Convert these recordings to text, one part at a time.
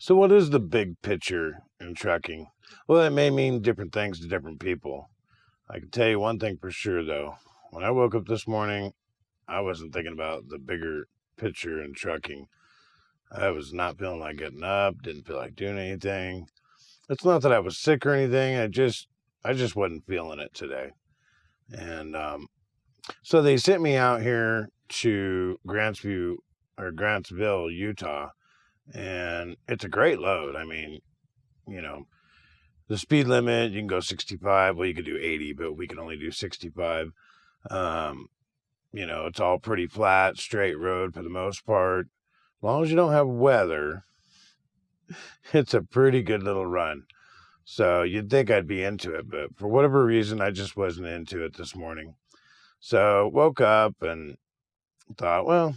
So what is the big picture in trucking? Well, it may mean different things to different people. I can tell you one thing for sure, though. When I woke up this morning, I wasn't thinking about the bigger picture in trucking. I was not feeling like getting up, didn't feel like doing anything. It's not that I was sick or anything. I just wasn't feeling it today. And so they sent me out here to Grantsville, Utah, and it's a great load. I mean, you know, the speed limit, you can go 65. Well, you could do 80, but we can only do 65. Um, it's all pretty flat, straight road for the most part. As long as you don't have weather, it's a pretty good little run. So you'd think I'd be into it, but for whatever reason, I just wasn't into it this morning. So woke up and thought, well,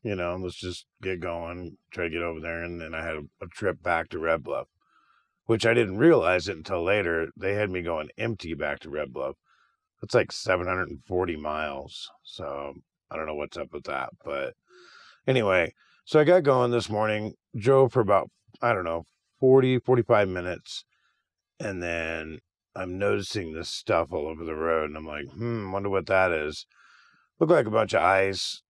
let's just get going, try to get over there. And then I had a trip back to Red Bluff, which I didn't realize it until later. They had me going empty back to Red Bluff. It's like 740 miles. So I don't know what's up with that. But anyway, so I got going this morning, drove for about, 45 minutes. And then I'm noticing this stuff all over the road. And I'm like, wonder what that is. Looked like a bunch of ice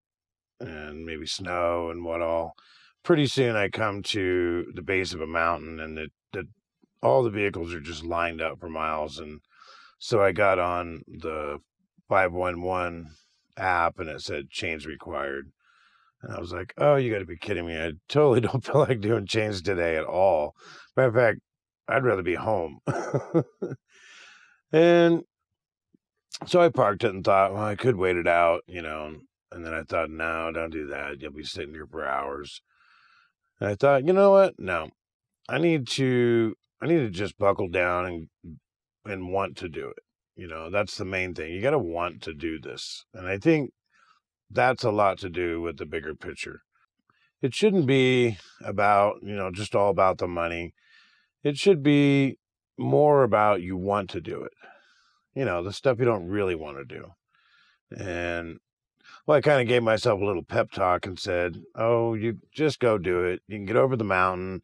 and maybe snow and what all. Pretty soon I come to the base of a mountain, and all the vehicles are just lined up for miles. And so I got on the 511 app, and it said chains required. And I was like, oh, you got to be kidding me. I totally don't feel like doing chains today at all. Matter of fact, I'd rather be home. And so I parked it and thought, well, I could wait it out, And then I thought, no, don't do that. You'll be sitting here for hours. And I thought, you know what? No, I need to just buckle down and want to do it. That's the main thing. You got to want to do this. And I think that's a lot to do with the bigger picture. It shouldn't be about, just all about the money. It should be more about you want to do it. The stuff you don't really want to do. And well, I kind of gave myself a little pep talk and said, oh, you just go do it. You can get over the mountain,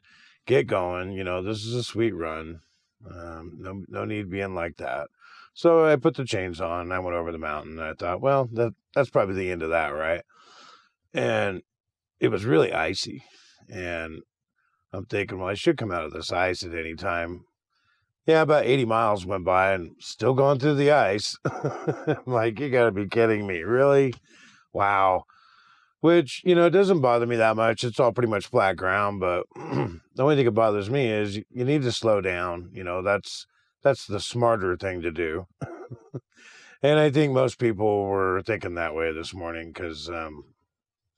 get going. This is a sweet run. No need being like that. So I put the chains on and I went over the mountain. And I thought, well, that's probably the end of that, right? And it was really icy. And I'm thinking, well, I should come out of this ice at any time. Yeah, about 80 miles went by and still going through the ice. I'm like, you got to be kidding me. Really? Wow. Which, it doesn't bother me that much. It's all pretty much flat ground. But the only thing that bothers me is you need to slow down. That's the smarter thing to do. And I think most people were thinking that way this morning because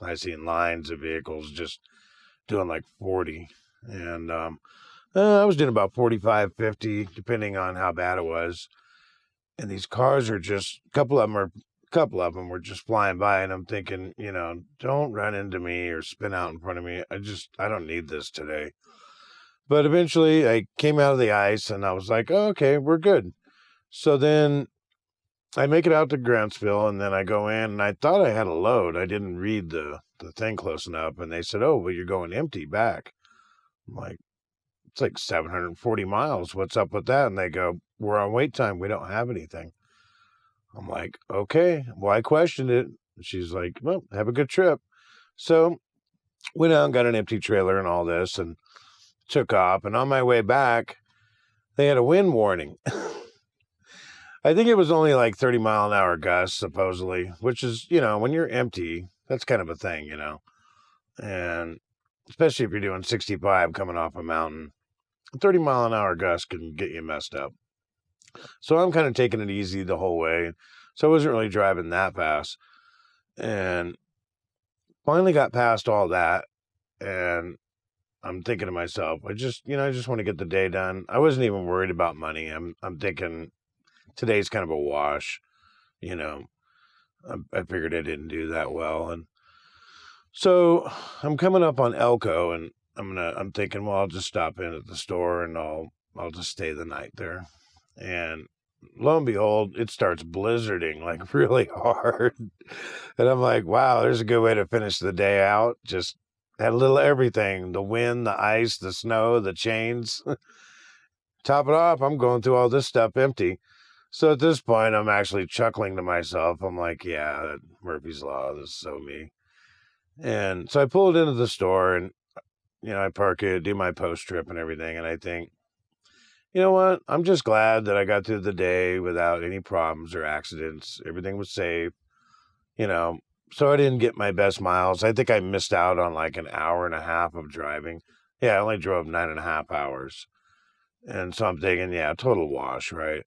I seen lines of vehicles just doing like 40. And I was doing about 45, 50, depending on how bad it was. And these cars are just, a couple of them were just flying by. And I'm thinking, don't run into me or spin out in front of me. I don't need this today. But eventually I came out of the ice and I was like, oh, okay, we're good. So then I make it out to Grantsville, and then I go in, and I thought I had a load. I didn't read the thing close enough. And they said, oh, well, you're going empty back. I'm like, it's like 740 miles. What's up with that? And they go, we're on wait time. We don't have anything. I'm like, okay. Well, I questioned it. She's like, well, have a good trip. So went out and got an empty trailer and all this and took off. And on my way back, they had a wind warning. I think it was only like 30-mile-an-hour gusts, supposedly, which is, when you're empty, that's kind of a thing, And especially if you're doing 65 coming off a mountain, 30-mile-an-hour gust can get you messed up. So I'm kind of taking it easy the whole way. So I wasn't really driving that fast. And finally got past all that. And I'm thinking to myself, I just want to get the day done. I wasn't even worried about money. I'm thinking today's kind of a wash. I figured I didn't do that well. And so I'm coming up on Elko, and I'm thinking, well, I'll just stop in at the store and I'll just stay the night there. And lo and behold, it starts blizzarding like really hard. And I'm like, wow, there's a good way to finish the day out. Just Had a little everything, the wind, the ice, the snow, the chains. Top it off, I'm going through all this stuff empty. So at this point, I'm actually chuckling to myself. I'm like, yeah, Murphy's Law, this is so me. And so I pulled into the store and, I park it, do my post trip and everything. And I think, you know what? I'm just glad that I got through the day without any problems or accidents. Everything was safe, so I didn't get my best miles. I think I missed out on like an hour and a half of driving. Yeah, I only drove 9.5 hours. And so I'm thinking, yeah, total wash, right?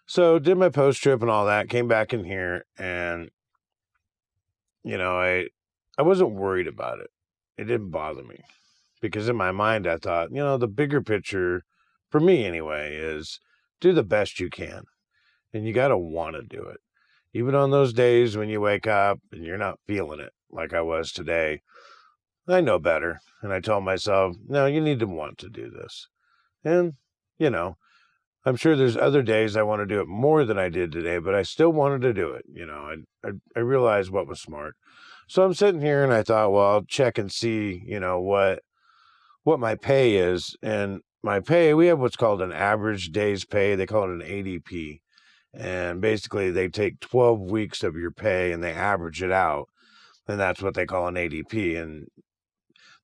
So did my post trip and all that, came back in here and, I wasn't worried about it. It didn't bother me because in my mind, I thought, the bigger picture for me anyway is do the best you can. And you got to want to do it. Even on those days when you wake up and you're not feeling it like I was today, I know better. And I told myself, no, you need to want to do this. And, I'm sure there's other days I want to do it more than I did today, but I still wanted to do it. I realized what was smart. So I'm sitting here and I thought, well, I'll check and see, what my pay is. And my pay, we have what's called an average day's pay. They call it an ADP. And basically they take 12 weeks of your pay and they average it out. And that's what they call an ADP. And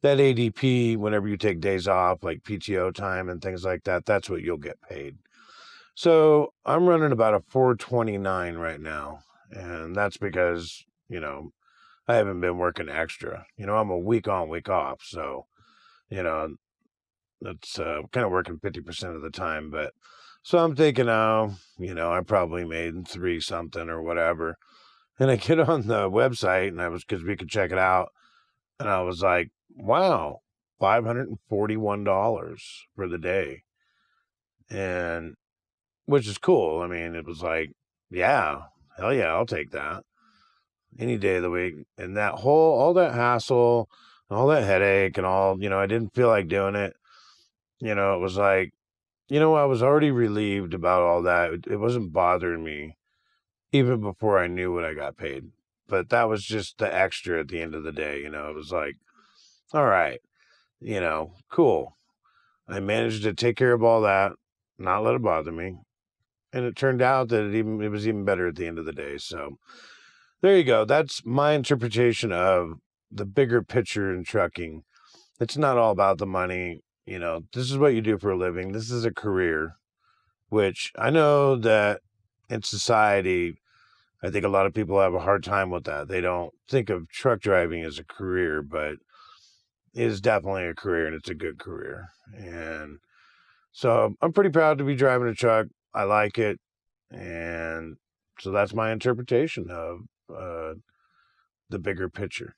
that ADP, whenever you take days off, like PTO time and things like that, that's what you'll get paid. So I'm running about a 429 right now. And that's because, I haven't been working extra. I'm a week on, week off. So, that's kind of working 50% of the time. But so I'm thinking, I probably made 3 something or whatever. And I get on the website and because we could check it out. And I was like, wow, $541 for the day. And which is cool. I mean, it was like, yeah, hell yeah, I'll take that any day of the week. And all that hassle, all that headache and all, I didn't feel like doing it. It was like, I was already relieved about all that. It wasn't bothering me even before I knew what I got paid. But that was just the extra at the end of the day. It was like, all right, cool. I managed to take care of all that, not let it bother me. And it turned out that it was even better at the end of the day. So there you go. That's my interpretation of the bigger picture in trucking. It's not all about the money. This is what you do for a living. This is a career, which I know that in society, I think a lot of people have a hard time with that. They don't think of truck driving as a career, but it is definitely a career and it's a good career. And so I'm pretty proud to be driving a truck. I like it. And so that's my interpretation of the bigger picture.